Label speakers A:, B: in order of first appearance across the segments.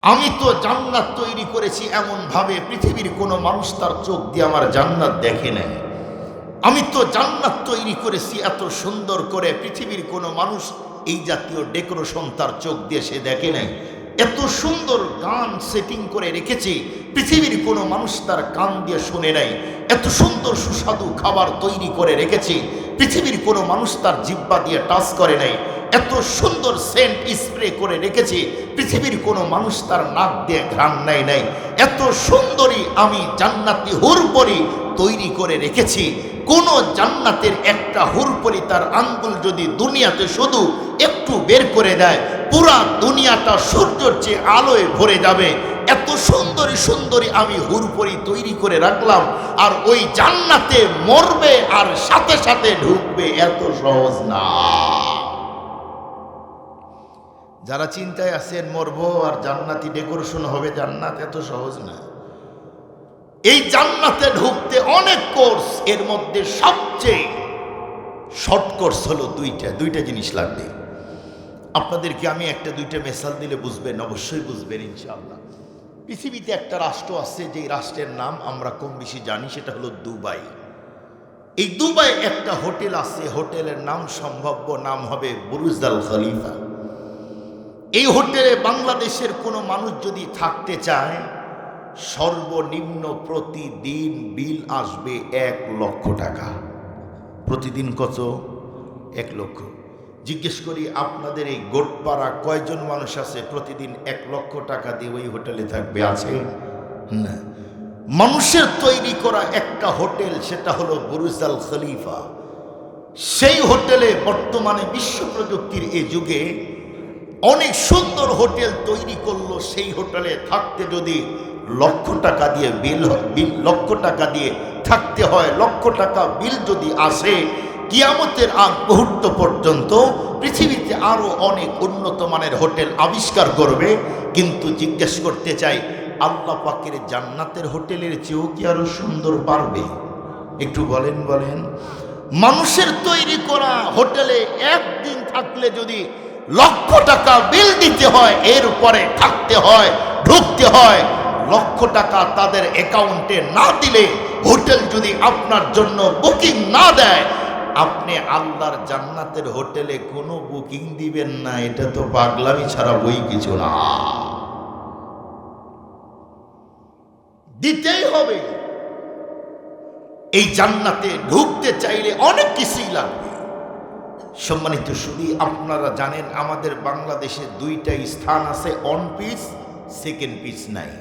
A: আমি তো জান্নাত তৈরি করেছি এমন ভাবে পৃথিবীর কোনো মানুষ তার চোখ দিয়ে আমার জান্নাত দেখে নাই। আমি তো জান্নাত তৈরি করেছি এত সুন্দর করে পৃথিবীর কোনো মানুষ এই জাতীয় ডেকোরেশন তার চোখ দিয়ে সে দেখে নাই। এত সুন্দর গান সেটিং করে রেখেছি পৃথিবীর কোনো মানুষ তার কান দিয়ে শুনে নাই। এত সুন্দর সুস্বাদু খাবার তৈরি করে রেখেছি পৃথিবীর কোনো মানুষ তার জিহ্বা দিয়ে টাচ করে নাই। এত সুন্দর সেন্ট স্প্রে করে রেখেছি পৃথিবীর কোনো মানুষ তার নাক দিয়ে ঘ্রাণ নেয় নাই। এত সুন্দরী আমি জান্নাতি হুরপরি তৈরি করে রেখেছি। কোন জান্নাতের একটা হুরপরি তার আঙ্গুল যদি দুনিয়াতে শুধু একটু বের করে দেয়, পুরা দুনিয়াটা সূর্যের চেয়ে আলোয় ভরে যাবে। এত সুন্দরী সুন্দরী আমি হুরপরি তৈরি করে রাখলাম, আর ওই জান্নাতে মরবে আর সাথে সাথে ঢুকবে, এত সহজ না। যারা চিন্তায় আছেন মরবো আর জান্নাতি ডেকোরেশন হবে জান্নাত, এত সহজ না। এই জান্নাতে ঢুকতে অনেক কোর্স, এর মধ্যে সবচেয়ে শর্ট কোর্স হলো দুইটা জিনিস লাগবে। আপনাদেরকে আমি একটা দুইটা মেসাল দিলে বুঝবেন, অবশ্যই বুঝবেন ইনশাআল্লাহ। পৃথিবীতে একটা রাষ্ট্র আছে যে রাষ্ট্রের নাম আমরা কম বেশি জানি, সেটা হলো দুবাই। এই দুবাই একটা হোটেল আছে, হোটেলের নাম সম্ভাব্য নাম হবে বুরুজ আল খলিফা। এই হোটেলে বাংলাদেশের কোনো মানুষ যদি থাকতে চায়, সর্বনিম্ন প্রতিদিন বিল আসবে 1 লক্ষ টাকা। প্রতিদিন কত? 1 লক্ষ। জিজ্ঞেস করি আপনাদের এই গোটপাড়া কয়জন মানুষ আছে প্রতিদিন 1 লক্ষ টাকা দিয়ে ওই হোটেলে থাকবে? আছে না। মানুষের তৈরি করা একটা হোটেল, সেটা হলো বুরুজ আল খলিফা। সেই হোটেলে বর্তমানে বিশ্ব প্রযুক্তির এই যুগে অনেক সুন্দর হোটেল তৈরি করলো। সেই হোটেলে থাকতে যদি লক্ষ টাকা দিয়ে বিল লক্ষ টাকা দিয়ে থাকতে হয়, লক্ষ টাকা বিল যদি আসে, কিয়ামতের আগ মুহূর্ত পর্যন্ত পৃথিবীতে আরো অনেক উন্নত মানের হোটেল আবিষ্কার করবে। কিন্তু জিজ্ঞেস করতে চাই, আল্লাহ পাকের জান্নাতের হোটেলের চেয়েও কি আরো সুন্দর পারবে? একটু বলেন। মানুষের তৈরি করা হোটেলে একদিন থাকলে যদি লক্ষ টাকা বিল দিতে হয়, এর উপরে থাকতে হয়, ঢুকতে হয়, লক্ষ টাকা তাদের অ্যাকাউন্টে না দিলে, হোটেল যদি আপনার জন্য বুকিং না দেয়, আপনি আল্লাহর জান্নাতের হোটেলে কোনো বুকিং দিবেন না। এটা তো পাগলামি ছাড়া বই কিছু না। দিতেই হবে। এই জান্নাতে ঢুকতে চাইলে অনেক কিছুই লাগবে। সম্মানিত শুধু আপনারা জানেন, আমাদের বাংলাদেশে 2টা স্থান আছে, অন পিস, সেকেন্ড পিস নাই।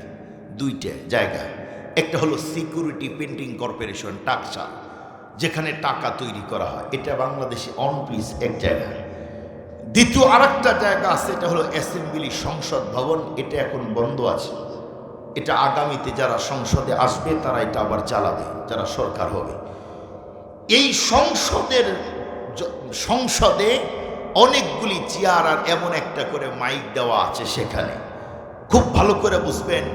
A: 2টা জায়গা। একটা হলো সিকিউরিটি পেন্টিং কর্পোরেশন টাকসা, যেখানে টাকা তৈরি করা হয়, এটা বাংলাদেশে অন পিস এক জায়গা। দ্বিতীয় আরেকটা জায়গা আছে, এটা হলো অ্যাসেম্বলি সংসদ ভবন, এটা এখন বন্ধ আছে। এটা আগামীতে যারা সংসদে আসবে তারা এটা আবার চালাবে, যারা সরকার হবে। এই সংসদে অনেকগুলি চেয়ার আর এমন একটা করে মাইক দেওয়া আছে, সেখানে খুব ভালো করে বুঝবেন,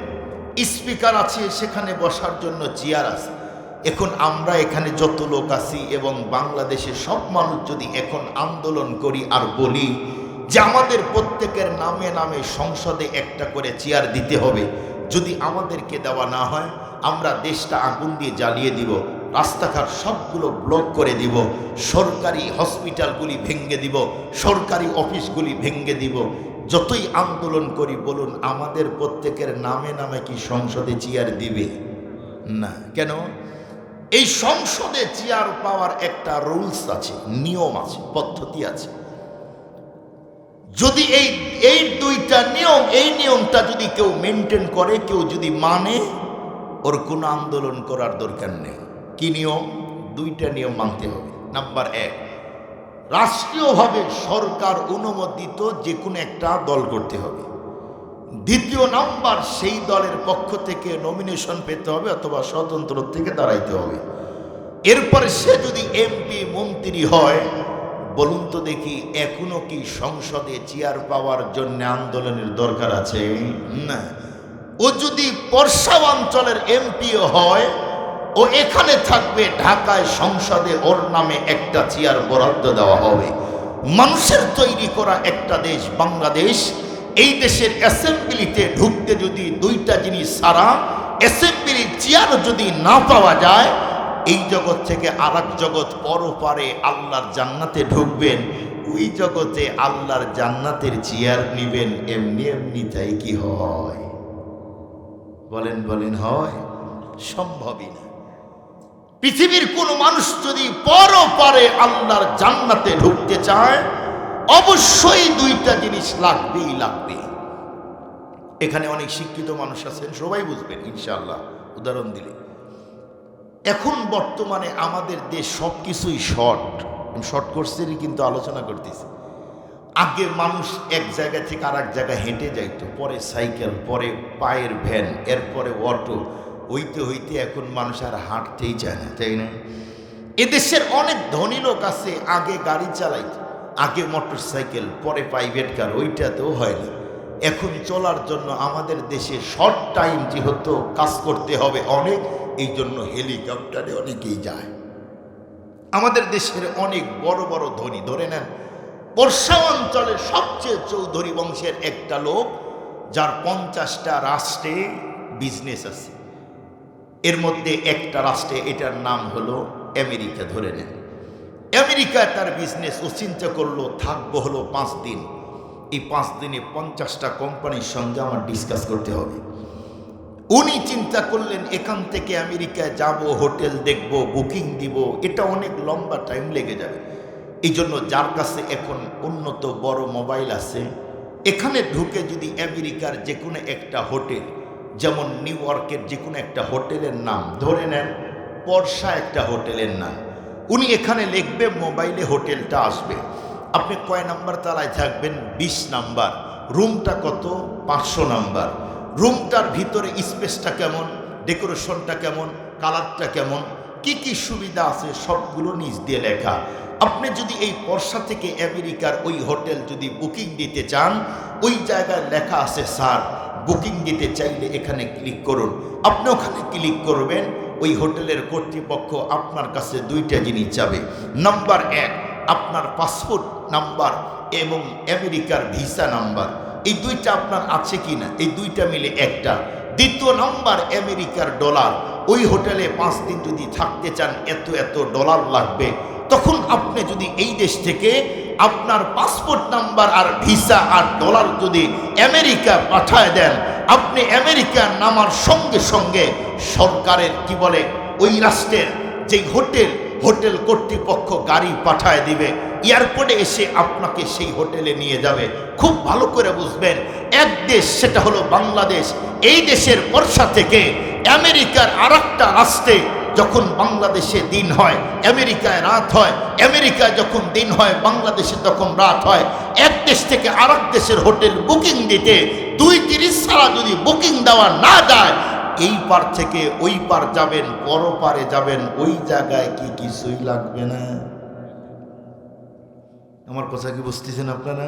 A: স্পিকার আছে, সেখানে বসার জন্য চেয়ার আছে। এখন আমরা এখানে যত লোক আছি এবং বাংলাদেশে সব মানুষ যদি এখন আন্দোলন করি আর বলি যে আমাদের প্রত্যেকের নামে নামে সংসদে একটা করে চেয়ার দিতে হবে, যদি আমাদেরকে দেওয়া না হয়, আমরা দেশটা আগুন দিয়ে জ্বালিয়ে দিব, রাস্তাঘাট সবগুলো ব্লক করে দিব, সরকারি হসপিটালগুলি ভেঙে দিব, সরকারি অফিসগুলি ভেঙে দিব। যতই আন্দোলন করি বলুন, আমাদের প্রত্যেকের নামে নামে কি সংসদে চেয়ার দিবে? না। কেন? এই সংসদে চেয়ার পাওয়ার একটা রুলস আছে, নিয়ম আছে, পদ্ধতি আছে। যদি এই 2টা নিয়ম, এই নিয়মটা যদি কেউ মেনটেন করে, কেউ যদি মানে, ওর কোনো আন্দোলন করার দরকার নেই। কি নিয়ম? 2টা নিয়ম মানতে হবে। নাম্বার 1, রাষ্ট্রীয়ভাবে সরকার অনুমোদিত যে কোনো একটা দল করতে হবে। দ্বিতীয় নাম্বার, সেই দলের পক্ষ থেকে নমিনেশন পেতে হবে অথবা স্বতন্ত্র থেকে দাঁড়াইতে হবে। এরপরে সে যদি এমপি মন্ত্রী হয়, বলুন তো দেখি, এখনো কি সংসদে চেয়ার পাওয়ার জন্য আন্দোলনের দরকার আছে? না। ও যদি পর্ষাঞ্চলের এমপি হয়, ও এখানে থাকবে ঢাকায়, সংসদে ওর নামে একটা চেয়ার বরাদ্দ দেওয়া হবে। মানুষের তৈরি করা একটা দেশ বাংলাদেশ, এই দেশের অ্যাসেম্বলিতে ঢুকতে যদি দুইটা জিনিস ছাড়া অ্যাসেম্বলির চেয়ার যদি না পাওয়া যায়, এই জগৎ থেকে আরেক জগৎ পরপারে আল্লাহর জান্নাতে ঢুকবেন, ওই জগতে আল্লাহর জান্নাতের চেয়ার নিবেন, এমনি এমনি তাই কি হয়? বলেন বলেন, হয়? সম্ভবই না। পৃথিবীর কোন মানুষ যদি পরপারে আল্লাহর জান্নাতে ঢুকতে চায়, অবশ্যই দুইটা জিনিস লাগবেই লাগবে। এখানে অনেক শিক্ষিত মানুষ আছেন, সবাই বুঝবেন ইনশাআল্লাহ উদাহরণ দিলে। এখন বর্তমানে আমাদের দেশ সবকিছুই শর্ট কোর্সেরই কিন্তু আলোচনা করতেছি। আগে মানুষ এক জায়গা থেকে আর এক জায়গায় হেঁটে যাইত, পরে সাইকেল, পরে পায়ের ভ্যান, এরপরে অটো, হইতে হইতে এখন মানুষ আর হাঁটতেই চায় না, তাই না? এদেশের অনেক ধনী লোক আছে, আগে গাড়ি চালাইত, আগে মোটর সাইকেল, পরে প্রাইভেট কার, ওইটাতেও হয় না। এখন চলার জন্য আমাদের দেশে শর্ট টাইম যেহেতু কাজ করতে হবে অনেক, এই জন্য হেলিকপ্টারে অনেকেই যায়। আমাদের দেশের অনেক বড় বড় ধনী, ধরে নেন বর্ষা অঞ্চলের সবচেয়ে চৌধুরী বংশের একটা লোক, যার 50টা রাষ্ট্রে বিজনেস আছে। এর মধ্যে একটা রাষ্ট্রে, এটার নাম হলো আমেরিকা। ধরে নেন আমেরিকায় তার বিজনেস। ও চিন্তা করলো থাকবো হলো 5 দিন, এই 5 দিনে 50টা কোম্পানির সঙ্গে আমার ডিসকাস করতে হবে। উনি চিন্তা করলেন এখান থেকে আমেরিকায় যাব, হোটেল দেখব, বুকিং দিব, এটা অনেক লম্বা টাইম লেগে যাবে। এই জন্য যার কাছে এখন উন্নত বড় মোবাইল আছে, এখানে ঢুকে যদি আমেরিকার যে কোনো একটা হোটেল, যেমন নিউ ইয়র্কের যে কোনো একটা হোটেলের নাম ধরে নেন, পর্ষা একটা হোটেলের নাম, উনি এখানে লিখবে, মোবাইলে হোটেলটা আসবে। আপনি কয় নাম্বার তালায় থাকবেন? 20 নাম্বার। রুমটা কত? 500 নাম্বার। রুমটার ভিতরে স্পেসটা কেমন, ডেকোরেশনটা কেমন, কালারটা কেমন, কি কি সুবিধা আছে, সবগুলো নিজ দিয়ে লেখা। আপনি যদি এই পর্ষা থেকে আমেরিকার ওই হোটেল যদি বুকিং দিতে চান, ওই জায়গায় লেখা আছে, স্যার বুকিং দিতে চাইলে এখানে ক্লিক করুন। আপনি ওখানে ক্লিক করবেন, ওই হোটেলের কর্তৃপক্ষ আপনার কাছে দুইটা জিনিস চাবে। নাম্বার 1, আপনার পাসপোর্ট নাম্বার এবং আমেরিকার ভিসা নাম্বার, এই দুইটা আপনার আছে কিনা, এই দুইটা মিলে একটা। দ্বিতীয় নাম্বার আমেরিকার ডলার। ওই হোটেলে 5 দিন যদি থাকতে চান, এত এত ডলার লাগবে। তখন আপনি যদি এই দেশ থেকে আপনার পাসপোর্ট নাম্বার আর ভিসা আর ডলার যদি আমেরিকা পাঠায় দেন, আপনি আমেরিকা নামার সঙ্গে সঙ্গে সরকারের কি বলে ওই রাষ্ট্রের যে হোটেল কর্তৃপক্ষ গাড়ি পাঠায় দিবে, এয়ারপোর্টে এসে আপনাকে সেই হোটেলে নিয়ে যাবে। খুব ভালো করে বুঝবেন, এক দেশ, সেটা হলো বাংলাদেশ। এই দেশের বর্ষা থেকে আমেরিকার আরেকটা রাষ্ট্রে যখন বাংলাদেশে দিন হয়, আমেরিকায় রাত হয়, আমেরিকায় যখন দিন হয়, বাংলাদেশে তখন রাত হয়। এক দেশ থেকে আরেক দেশের হোটেল বুকিং দিতে 2-30 ছাড়া যদি বুকিং দেওয়া না যায়, এই পার থেকে ওই পার যাবেন, পরপারে যাবেন, ওই জায়গায় কি কিছুই লাগবে না? আমার কথা কি বুঝতেছেন আপনারা?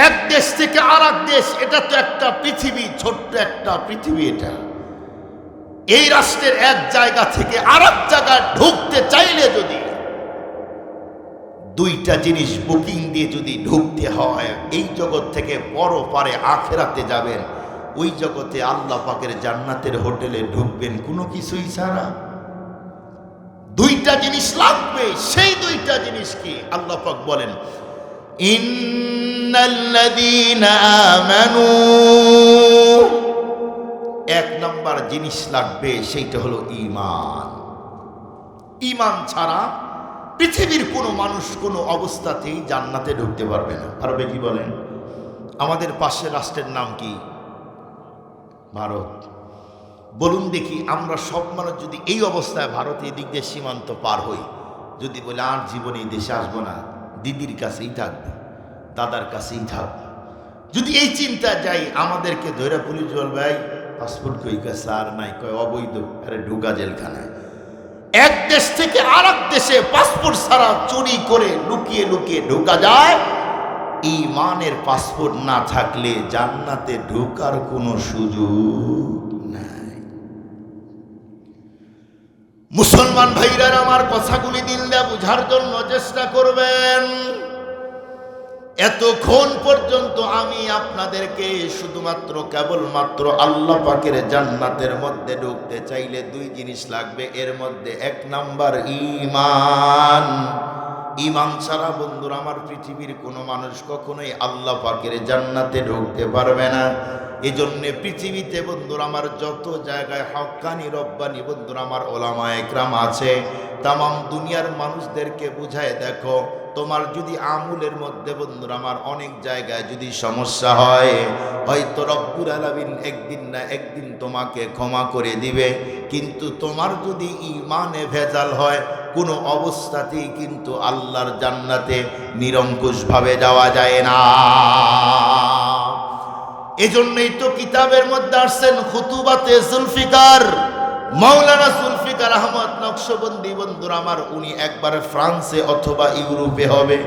A: এক দেশ থেকে আরেক দেশ, এটা তো একটা পৃথিবী, ছোট্ট একটা পৃথিবী এটা। এই রাষ্ট্রের এক জায়গা থেকে আরেক জায়গায় ঢুকতে চাইলে যদি দুইটা জিনিস বুকিং দিয়ে যদি ঢুকতে হয়, এই জগৎ থেকে পরপারে আখেরাতে যাবেন, ওই জগতে আল্লাহ পাকের জান্নাতের হোটেলে ঢুকবেন কোনো কিছুই ছাড়া। দুইটা জিনিস লাগবে। সেই দুইটা জিনিস কি? আল্লাহ পাক বলেন, ইন্নাল্লাযীনা আমানু, 1 নাম্বার জিনিস লাগবে, সেইটা হলো ঈমান। ঈমান ছাড়া পৃথিবীর কোনো মানুষ কোনো অবস্থাতেই জান্নাতে ঢুকতে পারবে না। পারবে কি বলেন? আমাদের পাশের রাষ্ট্রের নাম কি? ভারত। বলুন দেখি, আমরা সব মানুষ যদি এই অবস্থায় ভারতে এদিক দিয়ে সীমান্ত পার হই, যদি বলে আর জীবনে এই দেশে আসবো না, দিদির কাছেই থাকবো, দাদার কাছেই থাকবো, যদি এই চিন্তা যাই, আমাদেরকে ধরে পুলিশ বলবে, ভাই পাসপোর্ট কই? স্যার নাই। কয় অবৈধ। আরে ঢুকা জেলখানায়। এক দেশ থেকে আরেক দেশে পাসপোর্ট ছাড়া চুরি করে লুকিয়ে লুকিয়ে ঢোকা যায়। ঈমানের পাসপোর্ট না থাকলে জান্নাতে ঢোকার কোনো সুযোগ নাই। মুসলমান ভাইরা আমার কথাগুলি দিল দিয়ে বুঝার জন্য চেষ্টা করবেন। এতক্ষণ পর্যন্ত আমি আপনাদেরকে শুধুমাত্র কেবলমাত্র আল্লাহ পাকের জান্নাতের মধ্যে ঢুকতে চাইলে দুই জিনিস লাগবে। এর মধ্যে এক নাম্বার ঈমান। ঈমান ছাড়া বন্ধুরা আমার পৃথিবীর কোনো মানুষ কখনোই আল্লাহ পাকের জান্নাতে ঢুকতে পারবে না। এজন্য পৃথিবীতে বন্ধুরা আমার যত জায়গায় হক্কানি রব্বানি বন্ধুরা আমার ওলামা একরাম আছে, তাম দুনিয়ার মানুষদেরকে বুঝায় দেখো, তোমার যদি আমলের মধ্যে বন্ধুরা আমার অনেক জায়গায় যদি সমস্যা হয়, হয়তো রব্বুল আলামিন একদিন না একদিন তোমাকে ক্ষমা করে দিবে, কিন্তু তোমার যদি ঈমানে ভেজাল হয় কোনো অবস্থাতেই কিন্তু আল্লাহর জান্নাতে নিরঙ্কুশভাবে যাওয়া যায় না। এজন্যই তো কিতাবের মধ্যে আসছেন খুতুবাতে জুলফিকার, মাওলানা জুলফিকার আহমদ নকশবন্দি বন্ধুরা আমার, উনি একবার ফ্রান্সে অথবা ইউরোপে হবে,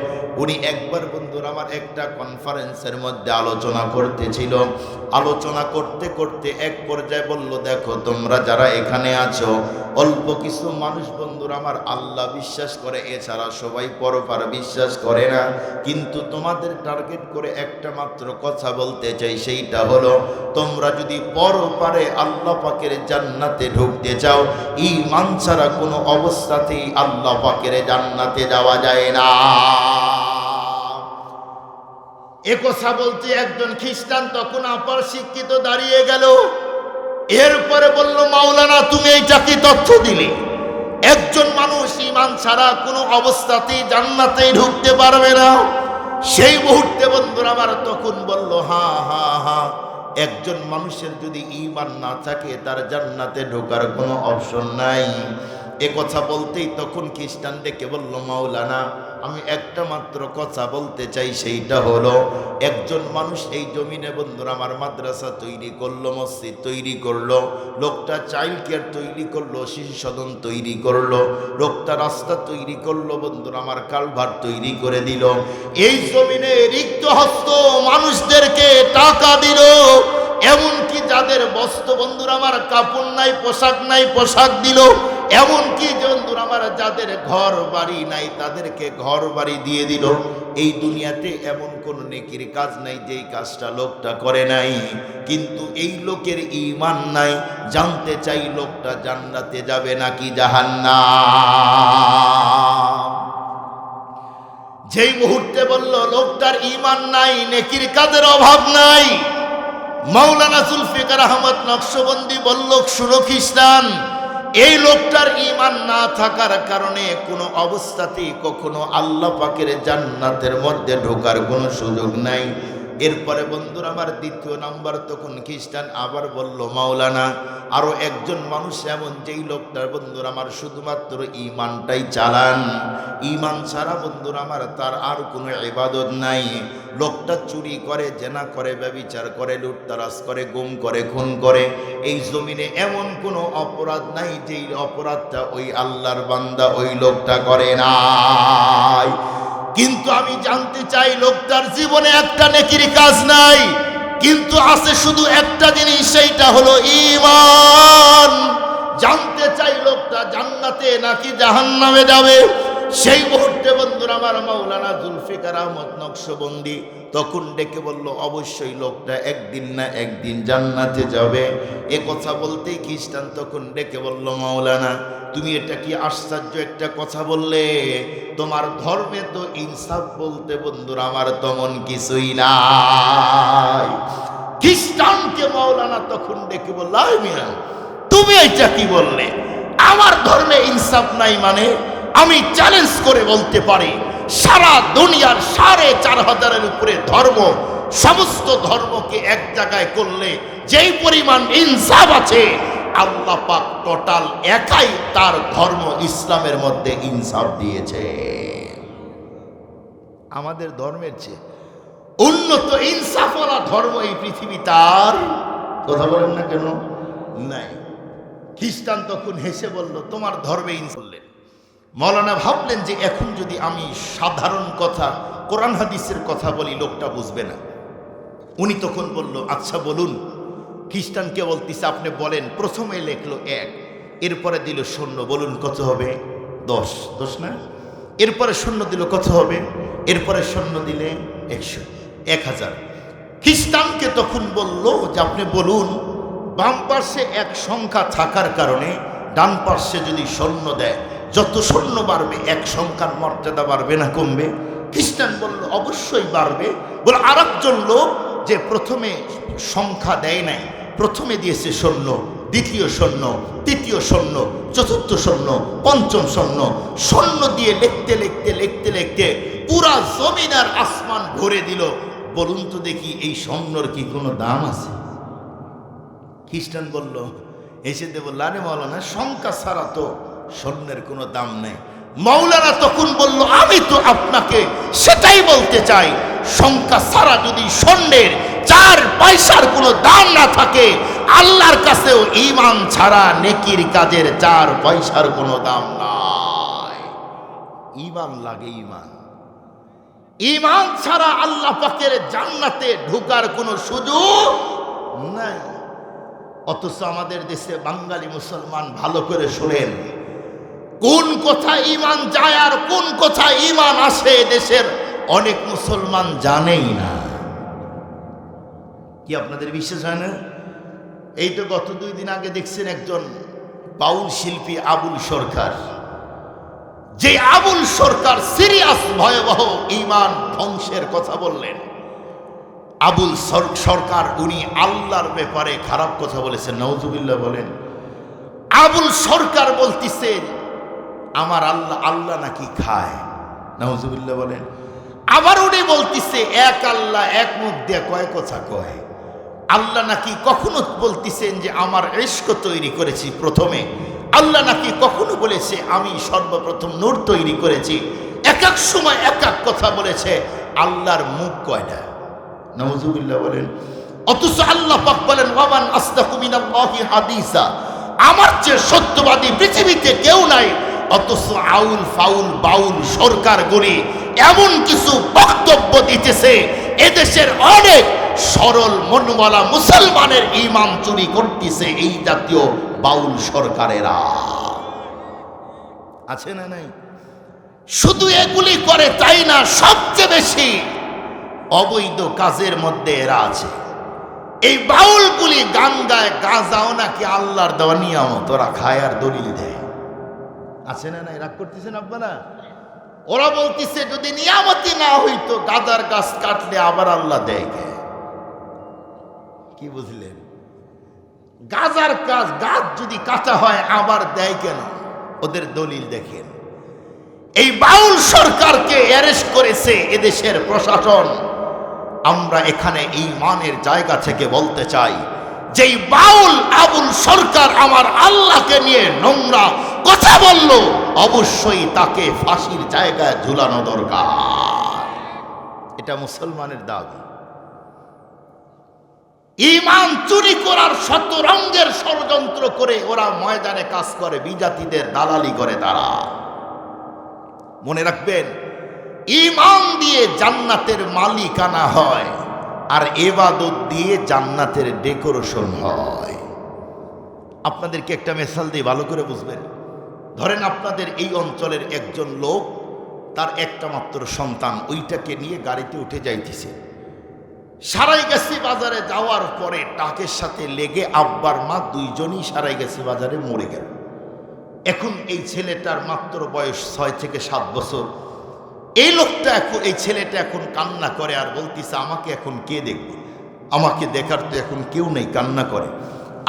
A: উনি একবার বন্ধুরা আমার একটা কনফারেন্সের মধ্যে আলোচনা করতেছিল। আলোচনা করতে করতে এক পর্যায়ে বলল, দেখো তোমরা যারা এখানে আছো অল্প কিছু মানুষ বন্ধুরা আমার আল্লাহ বিশ্বাস করে, এছাড়া সবাই পরপার বিশ্বাস করে না, কিন্তু তোমাদের টার্গেট করে একটা মাত্র কথা বলতে চাই, সেইটা হলো তোমরা যদি পরপারে আল্লাহ পাকের জান্নাতে ঢুকতে চাও, ঈমান ছাড়া কোনো অবস্থাতেই আল্লাহ পাকের জান্নাতে যাওয়া যায় না। এ কথা বলতে একজন খ্রিস্টান তখন আপার শিক্ষিত দাঁড়িয়ে গেল। এরপরে বলল, মাওলানা তুমি এইটা কি তথ্য দিলে? একজন মানুষ ঈমান ছাড়া কোনো অবস্থাতেই জান্নাতে ঢুকতে পারবে না। সেই মুহূর্তে বন্ধুরা আমার তখন বলল, হ্যাঁ হ্যাঁ হ্যাঁ, একজন মানুষের যদি ঈমান না থাকে তার জান্নাতে ঢোকার কোনো অপশন নাই। এ কথা বলতেই তখন খ্রিস্টান ডেকে বলল, মাওলানা আমি একটা মাত্র কথা বলতে চাই, সেইটা হলো একজন মানুষ এই জমিনে বন্ধুরা আমার মাদ্রাসা তৈরি করলো, মসজিদ তৈরি করলো, লোকটা চাইল্ড কেয়ার তৈরি করলো, শিশু সদন তৈরি করলো, লোকটা রাস্তা তৈরি করলো, বন্ধুরা আমার কালভার্ট তৈরি করে দিল, এই জমিনে রিক্ত হস্ত মানুষদেরকে টাকা দিল, এমনকি যাদের বস্ত্র বন্ধুরা আমার কাপড় নাই, পোশাক নাই, পোশাক দিল, এমনকি বন্ধুরা আমার যাদের ঘর বাড়ি নাই তাদেরকে ঘর বাড়ি দিয়ে দিল। এই দুনিয়াতে এমন কোন নেকির কাজ নাই যেই কাজটা লোকটা করে নাই, কিন্তু এই লোকের ঈমান নাই। জানতে চাই লোকটা জান্নাতে যাবে নাকি জাহান্নাম? যেই মুহূর্তে বলল লোকটার ঈমান নাই, নেকির কাজের অভাব নাই, মাওলানা জুলফিকার আহমদ নকশবন্দি বলল, শুনো খ্রিস্টান, এই লোকটার ঈমান না থাকার কারণে কোনো অবস্থাতেই কখনো আল্লাহ পাকের জান্নাতের মধ্যে ঢোকার কোনো সুযোগ নাই। এরপরে বন্ধুরা আমার দ্বিতীয় নাম্বার তখন খ্রিস্টান আবার বলল, মাওলানা আরো একজন মানুষ এমন যেই লোকটার বন্ধুরা আমার শুধুমাত্র ঈমানটাই চালান, ঈমান ছাড়া বন্ধুরা আমার তার আর কোনো ইবাদত নাই। লোকটা চুরি করে, জেনা করে, ব্যভিচার করে, লুটতারাজ করে, গুম করে, খুন করে, এই জমিনে এমন কোনো অপরাধ নাই যেই অপরাধটা ওই আল্লাহর বান্দা ওই লোকটা করে নাই। কিন্তু আমি জানতে চাই লোকটার জীবনে একটা নেকির কাজ নাই, কিন্তু আছে শুধু একটা জিনিস, সেইটা হলো ঈমান। জানতে চাই লোকটা জান্নাতে নাকি জাহান্নামে যাবে। সেই মুহূর্তে বন্ধুরা আমার মাওলানা জুলফিকার আহমদ নকশবন্দি তখন ডেকে বলল, অবশ্যই লোকটা একদিন না একদিন জান্নাতে যাবে। এ কথা বলতেই খ্রিস্টান তখন ডেকে বলল, মাওলানা তুমি এটা কি আশ্চর্য একটা কথা বললে, তোমার ধর্মে তো ইনসাফ বলতে বন্ধুরা আমার তেমন কিছুই নাই। খ্রিস্টানকে মাওলানা তখন ডেকে বলল, মিয়া তুমি এটা কি বললে, আমার ধর্মে ইনসাফ নাই মানে? আমি চ্যালেঞ্জ করে বলতে পারি, সারা দুনিয়ার ৪,৫০০-এর উপরে ধর্ম, সমস্ত ধর্মকে এক জায়গায় করলে যেই পরিমাণ ইনসাফ আছে, আল্লাহ পাক টোটাল একাই তার ধর্ম ইসলামের মধ্যে ইনসাফ দিয়েছে। আমাদের ধর্মের চেয়ে উন্নত ইনসাফওয়ালা ধর্ম এই পৃথিবী তার, কথা বলেন না কেন, নাই। খ্রিস্টান তখন হেসে বলল, তোমার ধর্মে ইনসাফ। মৌলানা ভাবলেন যে এখন যদি আমি সাধারণ কথা কোরআন হাদিসের কথা বলি লোকটা বুঝবে না। উনি তখন বলল, আচ্ছা বলুন। খ্রিস্টানকে বলতেছে, আপনি বলেন। প্রথমে লেখলো 1, এরপরে দিল 0, বলুন কত হবে? 10 না? এরপরে 0 দিল, কত হবে? এরপরে 0 দিলে 100, 1000। খ্রিস্টানকে তখন বলল যে আপনি বলুন, বাম পার্শ্বে এক সংখ্যা থাকার কারণে ডান পার্শ্বে যদি সৈন্য দেয়, যত সৈন্য বাড়বে এক সংখ্যার মর্যাদা বাড়বে না কমবে? খ্রিস্টান বলল অবশ্যই বাড়বে। বলে আর একজন লোক যে প্রথমে সংখ্যা দেয় নাই, প্রথমে দিয়েছে সৈন্য, দ্বিতীয় সৈন্য, তৃতীয় সৈন্য, চতুর্থ সৈন্য, পঞ্চম সৈন্য, সৈন্য দিয়ে লিখতে লিখতে লিখতে লিখতে পুরা জমিন আর আসমান ভরে দিল। বলুন তো দেখি এই সৈন্যর কি কোনো দাম আছে? খ্রিস্টান বলল, এসে দেব লারে মাওলানা, সংখ্যা ছাড়া তো সৈন্যের কোনো দাম নেই। মাওলানা তখন বলল, আমি তো আপনাকে সেটাই বলতে চাই, সংখ্যা ছাড়া যদি সৈন্যের 4 পয়সার কোনো দাম না থাকে, আল্লাহর কাছেও ঈমান ছাড়া নেকির কাজের 4 পয়সার কোনো দাম নাই। ঈমান লাগে, ঈমান। ঈমান ছাড়া আল্লাহ পাকের জান্নাতে ঢোকার কোনো সুযোগ নাই। অথচ আমাদের দেশে বাঙালি মুসলমান ভালো করে শোনেন, কোন কথায় ঈমান যায় আর কোন কথায় ঈমান আসে দেশের অনেক মুসলমান জানেই না। কি আপনাদের বিশ্বাস হয় না? এই তো গত 2 দিন আগে দেখছেন একজন বাউল শিল্পী আবুল সরকার, যে আবুল সরকার সিরিয়াস ভয়াবহ ঈমান ধ্বংসের কথা বললেন। আবুল সরকার উনি আল্লাহর ব্যাপারে খারাপ কথা বলেছেন, নাউজুবিল্লাহ বলেন। আবুল সরকার বলতেছে আমার আল্লাহ, আল্লাহ নাকি খায়, নাউজুবিল্লাহ বলেন। আবার উনি বলতেছে এক আল্লাহ, এক মুখ দিয়ে কয় কথা কয়। আল্লাহ নাকি কখনো বলতেছেন যে আমার ইশক তৈরি করেছি প্রথমে, আল্লাহ নাকি কখনো বলেছে আমি সর্বপ্রথম নূর তৈরি করেছি। এক এক সময় এক এক কথা বলেছে। আল্লাহর মুখ কয়টা, নাউজুবিল্লাহ বলেন। অথচ আল্লাহ পাক বলেন ওয়ামান আসদাকু মিনাল্লাহি হাদিসা, আমার চেয়ে সত্যবাদী পৃথিবীতে কেউ নাই। অথচ আউল ফাউল বাউল সরকার গড়ি এমন কিছু বক্তব্য দিতেছে, এদেশের অনেক সরল মনওয়ালা মুসলমানের ঈমান চুরি করতেছে এই জাতীয় বাউল সরকারেরা। আছে না নাই? শুধু এগুলি করে তাই না, সবচেয়ে বেশি অবৈধ কাজের মধ্যে এরা আছে। এই বাউলগুলি গান গায়, গাঁজাও নাকি আল্লাহর দেওয়া নিয়ামত, ওরা খায় আর দলিল দেয়। আছে না নাই? রাগ করতেছেন আপনারা? ওরা বলতেছে যদি নিয়ামতি না হইতো গাঁজার গাছ কাটলে আবার আল্লাহ দেয় কে? কি বুঝলেন? গাঁজার গাছ যদি কাটা হয় আবার দেয় কেন? ওদের দলিল দেখেন। এই বাউল সরকারকে অ্যারেস্ট করেছে এদেশের প্রশাসন। আমরা এখানে ঈমানের জায়গা থেকে বলতে চাই, যেই বাউল আবুল সরকার আমার আল্লাহকে নিয়ে নোংরা কথা বলল, অবশ্যই তাকে ফাঁসির জায়গায় ঝুলানো দরকার। এটা মুসলমানের দাবি। ঈমান চুরি করার শত রঙের ষড়যন্ত্র করে ওরা ময়দানে কাজ করে, বিজাতিদের দালালি করে তারা। মনে রাখবেন, ঈমান দিয়ে জান্নাতের মালিকানা হয়, আর ইবাদত দিয়ে জান্নাতের ডেকোরেশন হয়। আপনাদেরকে একটা মিসাল দিয়ে ভালো করে বুঝবেন। ধরেন আপনাদের এই অঞ্চলের একজন লোক, তার একটা মাত্র সন্তান, ওইটাকে নিয়ে গাড়িতে উঠে যাইতেছে। সারাইগাছি বাজারে যাওয়ার পরে টাকের সাথে লেগে আব্বার মা দুইজনই সারাইগাছি বাজারে মরে গেল। এখন এই ছেলেটার মাত্র বয়স 6 থেকে 7 বছর। এই লোকটা এখন, এই ছেলেটা এখন কান্না করে আর বলতেছে আমাকে এখন কে দেখবে, আমাকে দেখার তো এখন কেউ নেই, কান্না করে।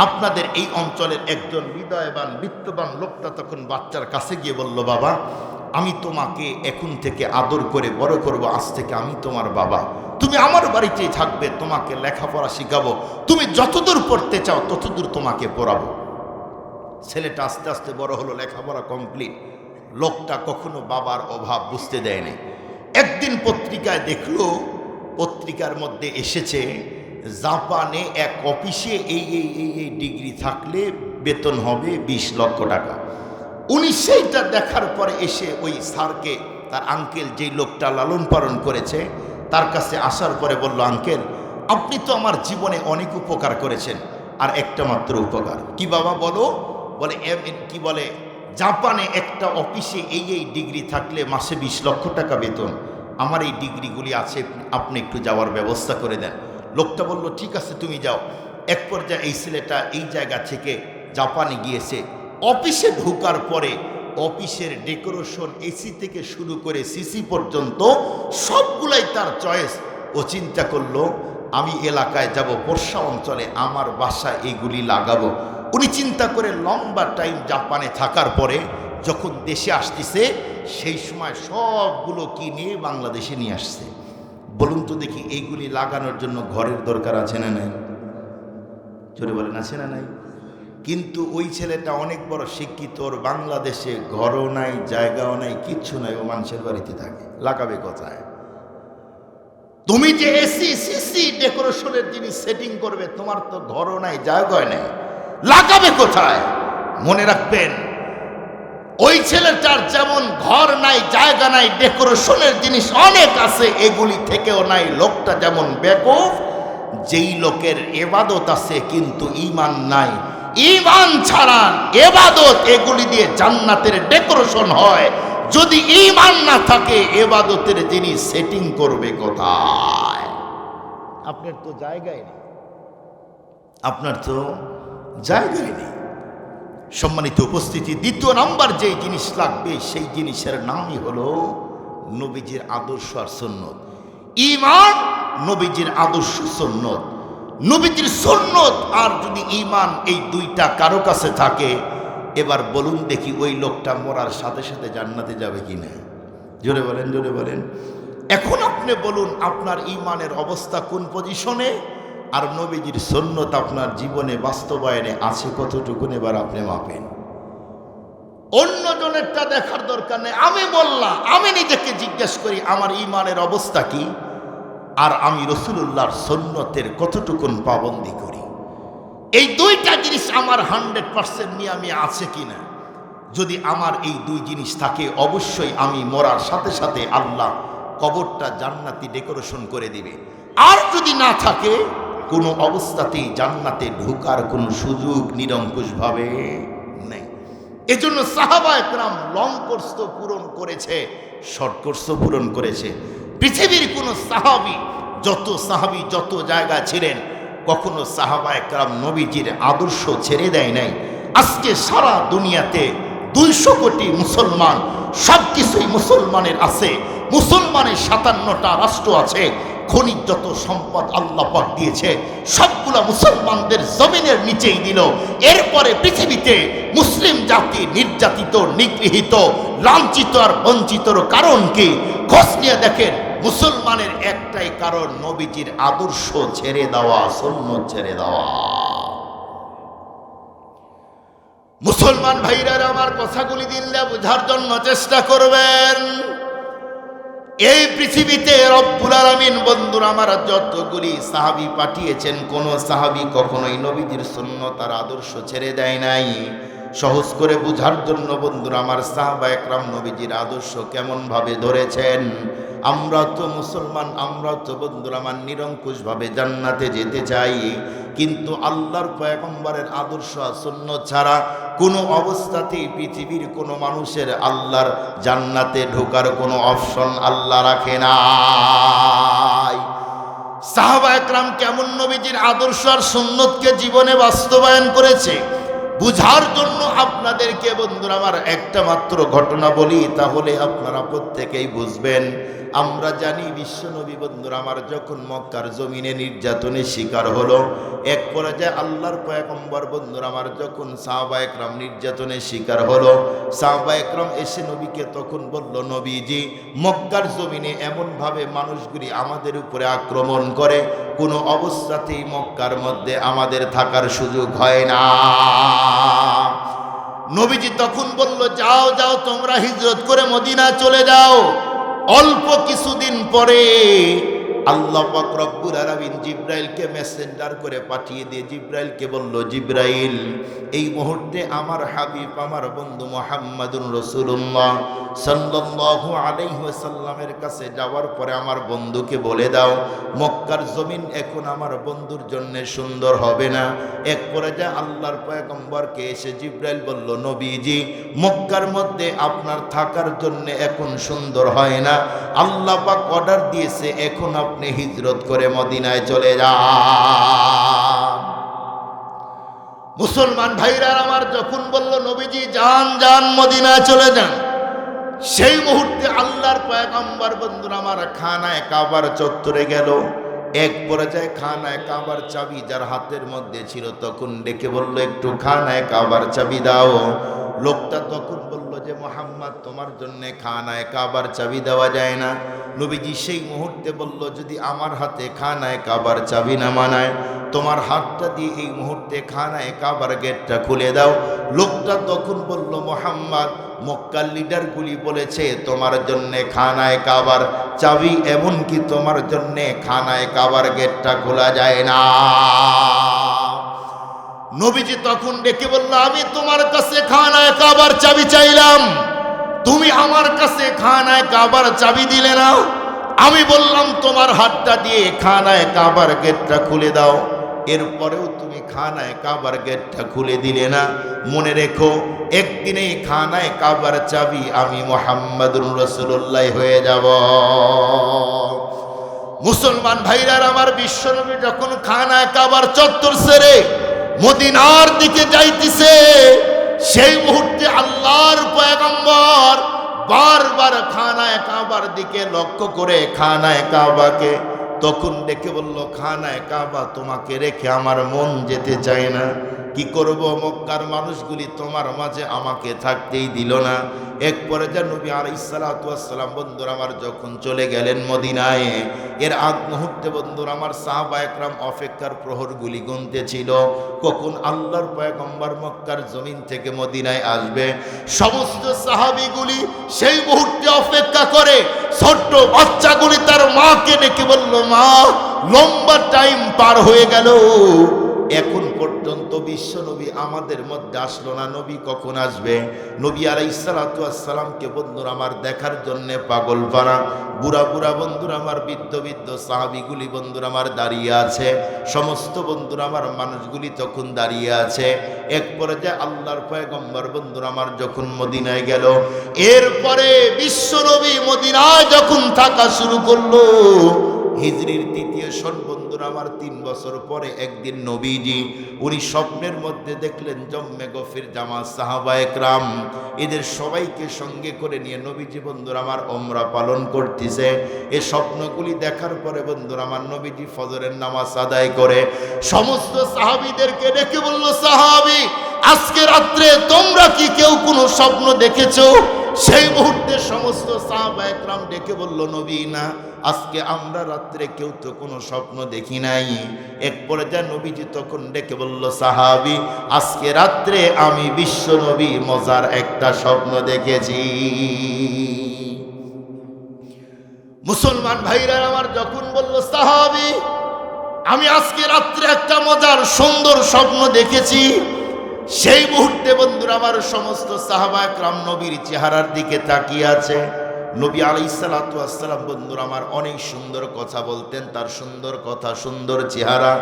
A: আপনাদের এই অঞ্চলের একজন হৃদয়বান বিত্তবান লোকটা তখন বাচ্চার কাছে গিয়ে বলল, বাবা আমি তোমাকে এখন থেকে আদর করে বড় করব, আজ থেকে আমি তোমার বাবা, তুমি আমার বাড়িতেই থাকবে, তোমাকে লেখাপড়া শিখাবো, তুমি যতদূর পড়তে চাও ততদূর তোমাকে পড়াবো। ছেলেটা আস্তে আস্তে বড় হলো, লেখাপড়া কমপ্লিট। লোকটা কখনো বাবার অভাব বুঝতে দেয় না। একদিন পত্রিকায় দেখলো, পত্রিকার মধ্যে এসেছে জাপানে এক অফিসে এই এই এই এই ডিগ্রি থাকলে বেতন হবে 20 লক্ষ টাকা। উনি সেইটা দেখার পরে এসে ওই স্যারকে, তার আঙ্কেল যেই লোকটা লালন পালন করেছে, তার কাছে আসার পরে বলল, আঙ্কেল আপনি তো আমার জীবনে অনেক উপকার করেছেন, আর একটা মাত্র উপকার কি বাবা বলো? বলে কি বলে, জাপানে একটা অফিসে এই এই ডিগ্রি থাকলে মাসে 20 লক্ষ টাকা বেতন। আমার এই ডিগ্রিগুলি আছে, আপনি একটু যাওয়ার ব্যবস্থা করে দেন। লোকটা বলল ঠিক আছে তুমি যাও। এক পর্যায়ে এই ছেলেটা এই জায়গা থেকে জাপানে গিয়েছে। অফিসে ঢোকার পরে অফিসের ডেকোরেশন এসি থেকে শুরু করে সিসি পর্যন্ত সবগুলাই তার চয়েস। ও চিন্তা করলো আমি এলাকায় যাব, বর্ষা অঞ্চলে আমার বাসায় এইগুলি লাগাবো। উনি চিন্তা করে লম্বা টাইম জাপানে থাকার পরে যখন দেশে আসতেছে সেই সময় সবগুলো কিনে বাংলাদেশে নিয়ে আসছে। বলুন তো দেখি এইগুলি লাগানোর জন্য ঘরের দরকার আছে না নাই? জোরে বলেন আছে না নাই? কিন্তু ওই ছেলেটা অনেক বড় শিক্ষিত, ওর বাংলাদেশে ঘরও নাই, জায়গাও নাই, কিচ্ছু নাই, ও মানুষের বাড়িতে থাকে, লাগাবে কোথায়? তুমি যে এসি সিসি ডেকোরেশনের জিনিস সেটিং করবে, তোমার তো ঘরও নাই, জায়গাও নাই, লাগাবে কোথায়? মনে রাখবেন ওই ছেলেটার যেমন ঘর নাই, জায়গা নাই, ডেকোরেশনের জিনিস অনেক আছে, এগুলি থেকেও নাই। লোকটা যেমন বেকুফ, যেই লোকের এবাদত আছে কিন্তু ঈমান নাই। ঈমান ছাড়া এবাদত এগুলি দিয়ে জান্নাতের ডেকোরেশন হয়, যদি ঈমান না থাকে এবাদতের জিনিস সেটিং করবে কোথায়? আপনার তো জায়গায় নেই, আপনার তো জায়গায় নেই। সম্মানিত উপস্থিতি, দ্বিতীয় নাম্বার যে জিনিস লাগবে সেই জিনিসের নামই হলো নবীজির আদর্শ আর সুন্নত। ঈমান, নবীজির আদর্শ, সুন্নত। নবীজির সুন্নত আর যদি ঈমান, এই দুইটা কারো কাছে থাকে, এবার বলুন দেখি ওই লোকটা মরার সাথে সাথে জান্নাতে যাবে কিনা? জোরে বলেন, জোরে বলেন। এখন আপনি বলুন আপনার ঈমানের অবস্থা কোন পজিশনে, আর নবীজির সুন্নত আপনার জীবনে বাস্তবায়নে আছে কতটুকুন, এবার আপনি মাপেন। অন্য জনেরটা দেখার দরকার নেই। আমি বললাম, আমি নিজেকে জিজ্ঞেস করি আমার ঈমানের অবস্থা কি, আর আমি রাসূলুল্লাহর সুন্নতের কতটুকুন পাবন্দি করি। এই দুইটা জিনিস আমার 100% নিয়মে আছে কিনা। যদি আমার এই দুই জিনিস থাকে, অবশ্যই আমি মরার সাথে সাথে আল্লাহ কবরটা জান্নাতি ডেকোরেশন করে দিবে। আর যদি না থাকে, কোনো অবস্থাতেই জান্নাতে ঢোকার কোনো সুযোগ নিরঙ্কুশভাবে নেই। এজন্য সাহাবায়ে কেরাম লং কোর্স তো পূরণ করেছে, শর্ট কোর্স তো পূরণ করেছে। পৃথিবীর কোনো সাহাবী, যত সাহাবী যত জায়গা ছিলেন, কখনো সাহাবায়ে কেরাম নবীজির আদর্শ ছেড়ে দেয় নাই। আজকে সারা দুনিয়াতে 200 কোটি মুসলমান, সব কিছুই মুসলমানের আছে। মুসলমানের 57টা রাষ্ট্র আছে। খনিজ যত সম্পদ আল্লাহ পাক দিয়েছে সবগুলা মুসলমানদের জমিনের নিচেই দিল। এরপরে পৃথিবীতে মুসলিম জাতি নির্যাতিত, নিগৃহীত, লাঞ্ছিত আর বঞ্চিতর কারণ কি? খোঁজ নিয়ে দেখেন, মুসলমানের একটাই কারণ, নবীজির আদর্শ ছেড়ে দেওয়া, সুন্নাত ছেড়ে দেওয়া। মুসলমান ভাইরা আমার কথাগুলি দিলে বোঝার জন্য চেষ্টা করবেন। এই পৃথিবীতে রব্বুল আলামিন বন্ধুরা আমার যতগুলি সাহাবী পাঠিয়েছেন, কোন সাহাবী কখনোই নবীজির সুন্নাত আর আদর্শ ছেড়ে দেয় নাই। সহজ করে বোঝার জন্য বন্ধুরা আমার, সাহাবায়ে কেরাম নবীজির আদর্শ কেমন ভাবে ধরেছেন। আমরা তো মুসলমান, আমরা তো বন্ধুরা আমার নিরঙ্কুশভাবে জান্নাতে যেতে চাই, কিন্তু আল্লাহর পয়গম্বরের আদর্শ সুন্নাত ছাড়া কোনো অবস্থাতেই পৃথিবীর কোনো মানুষের আল্লাহর জান্নাতে ঢোকার কোনো অপশন আল্লাহ রাখে নাই। সাহাবায়ে কেরাম কেমন নবীজির আদর্শ আর সুন্নতকে জীবনে বাস্তবায়ন করেছে, বুঝার জন্য আপনাদেরকে বন্ধুরা আমার একটা মাত্র ঘটনা বলি, তাহলে আপনারা প্রত্যেকেই বুঝবেন। আমরা জানি বিশ্বনবী বন্ধুরা আমার যখন মক্কার জমিনে নির্যাতনের শিকার হলো, এক পর্যায়ে আল্লাহর পয়গম্বর বন্ধুরা আমার যখন সাহাবায়ে কেরাম নির্যাতনের শিকার হলো, সাহাবায়ে কেরাম এসে নবীকে তখন বলল, নবীজি মক্কার জমিনে এমনভাবে মানুষগুলি আমাদের উপরে আক্রমণ করে, কোনো অবস্থাতেই মক্কার মধ্যে আমাদের থাকার সুযোগ হয় না। নবীজি তখন বলল, যাও যাও তোমরা হিজরত করে মদিনা চলে যাও। অল্প কিছুদিন পরে আল্লাহ পাক রব্বুল আলামিন জিব্রাইলকে মেসেঞ্জার করে পাঠিয়ে দিয়ে জিব্রাইলকে বলল, জিব্রাইল, এই মুহূর্তে আমার হাবিব, আমার বন্ধু মুহাম্মাদুর রাসূলুল্লাহ সাল্লাল্লাহু আলাইহি ওয়াসাল্লামের কাছে যাওয়ার পরে আমার বন্ধুকে বলে দাও, মক্কার জমিন এখন আমার বন্ধুর জন্য সুন্দর হবে না। এক পর্যায়ে আল্লাহর পয়গম্বরকে এসে জিব্রাইল বলল, নবীজি, মক্কার মধ্যে আপনার থাকার জন্য এখন সুন্দর হয় না। আল্লাহ পাক অর্ডার দিয়েছে, এখন আপনি হিজরত করে মদিনায় চলে যান। মুসলমান ভাইরা আমার যখন বলল, নবীজি যান যান, মদিনায় চলে যান, সেই মুহূর্তে আল্লাহর পয়গম্বর বন্ধুরা আমার খানায় কাবার চত্বরে গেল। এক পর্যায়ে খানায় কাবার চাবি যার হাতের মধ্যে ছিল, তখন ডেকে বলল, একটু খানায় কাবার চাবি দাও। লোকটা তখন বলল যে, মুহাম্মদ, তোমার জন্য খানায় কাবার চাবি দেওয়া যায় না। নবীজি সেই মুহূর্তে বলল, যদি আমার হাতে খানায় কাবার চাবি না মানায়, তোমার হাতটা দিয়ে এই মুহূর্তে খানায় কাবার গেটটা খুলে দাও। লোকটা তখন বলল, মুহাম্মদ, মক্কার লিডারগুলি বলেছে তোমার জন্যে খানায় কাবার চাবি, এমনকি তোমার জন্যে খানায় কাবার গেটটা খোলা যায় না। নবীজি তখন ডেকে বলল, আমি তোমার কাছে খানায় কাবার চাবি চাইলাম, তুমি আমার কাছে খানায় কাবার চাবি দিলে না। আমি বললাম তোমার হাতটা দিয়ে খানায় কাবার গেটটা খুলে দাও, এরপরেও তুমি খানায় কাবার গেটটা খুলে দিলে না। মনে রেখো, একদিনে খানায় কাবার চাবি আমি মুহাম্মাদুর রাসূলুল্লাহ হয়ে যাব। মুসলমান ভাইরা আমার, বিশ্বনবী যখন খানায় কাবার চত্বর ছেড়ে মদিনার দিকে যাইতেছে, সেই মুহূর্তে আল্লাহর পয়গম্বর বারবার খানায় কাবার দিকে লক্ষ্য করে খানায় কাবাকে তখন ডেকে বলল, খানায় কাবা, তোমাকে রেখে আমার মন যেতে চায় না। কি করব, মক্কার মানুষগুলি তোমার মাঝে আমাকে থাকতেই দিল না। এক পর্যায়ে নবী আলাইহিস সালাতু ওয়াস সালাম বন্ধুরা আমার যখন চলে গেলেন মদিনায়, এর আগ মুহূর্তে বন্ধুরা আমার সাহাবা একরাম অপেক্ষার প্রহরগুলি গুনতেছিল, কখন আল্লাহর পয়গম্বর মক্কার জমিন থেকে মদিনায় আসবে। সমস্ত সাহাবীগুলি সেই মুহূর্তে অপেক্ষা করে। ছোট্ট বাচ্চাগুলি তার মাকে ডেকে বলল, মা, লম্বা টাইম পার হয়ে গেল, এখন পর্যন্ত বিশ্ব নবী আমাদের মধ্যে আসলো না, নবী কখন আসবে? নবী আলাইহিস সালাতু ওয়াস সালামকে বন্ধুরা আমার দেখার জন্য পাগল পারা বুড়া বুড়া বন্ধুরা আমার, বৃদ্ধ বৃদ্ধ সাহাবীগুলি বন্ধুরা আমার দাঁড়িয়ে আছে। সমস্ত বন্ধুরা আমার মানুষগুলি তখন দাঁড়িয়ে আছে। এক পর্যায়ে আল্লাহর পয়গম্বর বন্ধুরা আমার যখন মদিনায় গেল, এরপরে বিশ্ব নবী মদিনায় যখন থাকা শুরু করলো, হিজরির তৃতীয় সন বন্ধুরা আমার 3 বছর পরে একদিন নবীজি উনি স্বপ্নের মধ্যে দেখলেন জম্মে গফির জামাত সাহাবা একরাম এদের সবাইকে সঙ্গে করে নিয়ে নবীজি বন্ধুরা আমার ওমরা পালন করতেছে। এই স্বপ্নগুলি দেখার পরে বন্ধুরা আমার নবীজি ফজরের নামাজ আদায় করে সমস্ত সাহাবীদেরকে ডেকে বলল, সাহাবী, আজকে রাত্রে তোমরা কি কেউ কোনো স্বপ্ন দেখেছো? সেই মুহূর্তে সমস্ত সাহাবা একরাম ডেকে বলল, নবী, না, আজকে আমরা রাত্রে কেউ তো কোনো স্বপ্ন দেখি নাই। এক পর্যায়ে নবীজি তখন ডেকে বলল, সাহাবী, আজকে রাত্রে আমি বিশ্ব নবী মজার একটা স্বপ্ন দেখেছি। মুসলমান ভাইরা আমার যখন বলল, সাহাবী, আমি আজকে রাত্রে একটা মজার সুন্দর স্বপ্ন দেখেছি, সেই মুহূর্তে বন্ধুরা আমার সমস্ত সাহাবা একরাম নবীর চেহারার দিকে তাকিয়ে আছে। নবী আলাইহিস সালাতু ওয়াস সালাম বন্ধুরা আমার অনেক সুন্দর কথা বলতেন, তার সুন্দর কথা, সুন্দর চেহারা।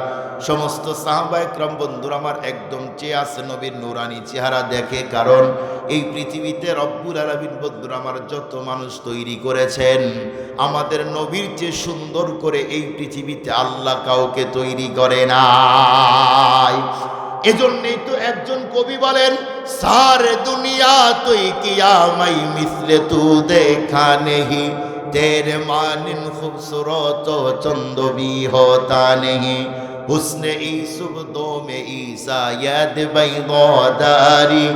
A: সমস্ত সাহাবা একরাম বন্ধুরা আমার একদম চেয়ে আছে নবীর নূরানি চেহারা দেখে, কারণ এই পৃথিবীতে রব্বুল আলামিন বন্ধুরা আমার যত মানুষ তৈরি করেছেন, আমাদের নবীর চেয়ে সুন্দর করে এই পৃথিবীতে আল্লাহ কাউকে তৈরি করে নাই। এজন্যই তো একজন কবি বলেন, সারে দুনিয়া তুই কিয়ামাই মিসলে তু দেখা নেহি, তেরে মানিন খুবসুরত চন্দবি হোতা নেহি, হুসনে ইসুব দো মে ঈসা ইয়াদ বাইদাদারি,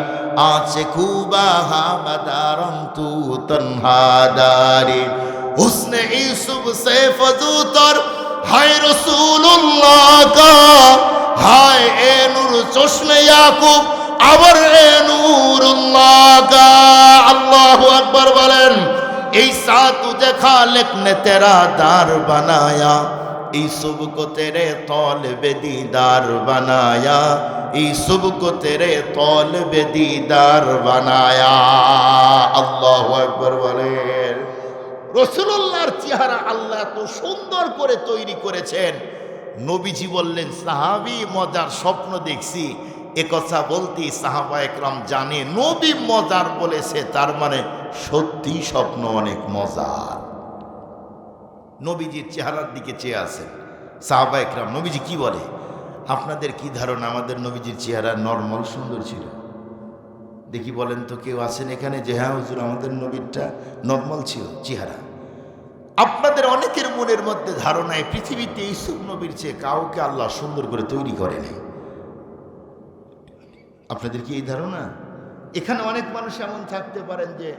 A: আঁচে খুবা হামদারম তু তনহাদারি, হুসনে ইসুব সে ফজুতর হায় রাসূলুল্লাহ কা, হায় এ নূর চশমে ইয়াকুব, আবার এ নূরুল্লাহ কা। আল্লাহু আকবার বলেন। ऐसा तुझे खालिक ने तेरा दार बनाया, इस सुबह को तेरे तौलबे दीदार बनाया, इस सुबह को तेरे तौलबे दीदार बनाया। আল্লাহু আকবার বলেন। রাসূলুল্লাহর চেহারা আল্লাহ এত সুন্দর করে তৈরি করেছেন, নবীজি বললেন সাহাবী মজার স্বপ্ন দেখছি। একথা বলতেই সাহাবা একরাম জানে নবী মজার বলেছে, তার মানে সত্যি স্বপ্ন অনেক মজার। নবীজির চেহারার দিকে চেয়ে আছেন সাহাবা একরাম। নবীজি কি বলে? আপনাদের কি ধারণা আমাদের নবীজির চেহারা নরমাল সুন্দর ছিল? দেখি বলেন তো কেউ আছেন এখানে যে হ্যাঁ হুজুর আমাদের নবীরটা নরমাল ছিল চেহারা? আপনাদের অনেকের মনের মধ্যে ধারণায় পৃথিবীতে ইউসুফ নবীর চেয়ে কাউকে আল্লাহ সুন্দর করে তৈরি করে নাই। আপনাদের কি এই ধারণা? এখানে অনেক মানুষ এমন থাকতে পারেন যে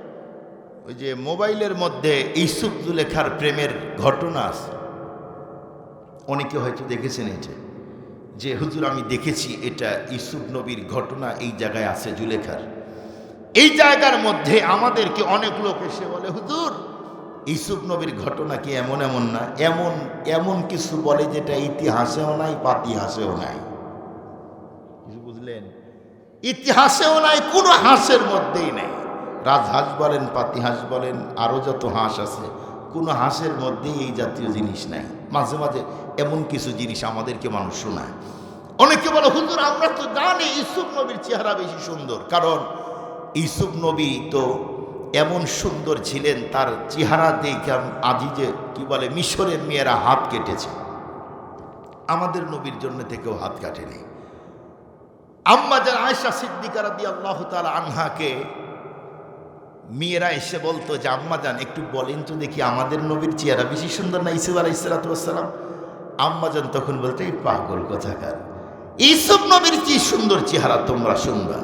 A: ওই যে মোবাইলের মধ্যে ইউসুফ জুলেখার প্রেমের ঘটনা আছে, অনেকে হয়তো দেখেছেন এটা, যে হুজুর আমি দেখেছি এটা ইউসুফ নবীর ঘটনা এই জায়গায় আছে জুলেখার। এই জায়গার মধ্যে আমাদেরকে অনেক লোক এসে বলে হুজুর ইউসুফ নবীর ঘটনা কি এমন এমন না, এমন এমন কিছু বলে যেটা ইতিহাসেও নাই পাতিহাসেও নাই। কিছু বুঝলেন? ইতিহাসেও নাই, কোনো হাঁসের মধ্যেই নাই। রাজহাঁস বলেন, পাতিহাঁস বলেন, আরও যত হাঁস আছে, কোনো হাঁসের মধ্যেই এই জাতীয় জিনিস নাই। মাঝে মাঝে এমন কিছু জিনিস আমাদেরকে মানুষ শোনায়। অনেকে বলে হুজুর আমরা তো জানি ইউসুফ নবীর চেহারা বেশি সুন্দর, কারণ ইউসুফ নবী তো এমন সুন্দর ছিলেন, তার চেহারা দেখে আজি যে কি বলে মিশরের মেয়েরা হাত কেটেছে, আমাদের নবীর জন্য থেকেও হাত কাটেনি। আম্মা যান আয়েশা সিদ্দিকা রাদিয়াল্লাহু তাআলা আনহাকে মেয়েরা এসে বলতো যে আম্মা যান একটু বলেন তো দেখি আমাদের নবীর চেহারা বেশি সুন্দর না ইউসুফ আলাইহিস সালাতু ওয়াস সালাম? আম্মা যান তখন বলতো এই পাগল কোথাকার, ইউসুফ নবীর কি সুন্দর চেহারা তোমরা শুনবা?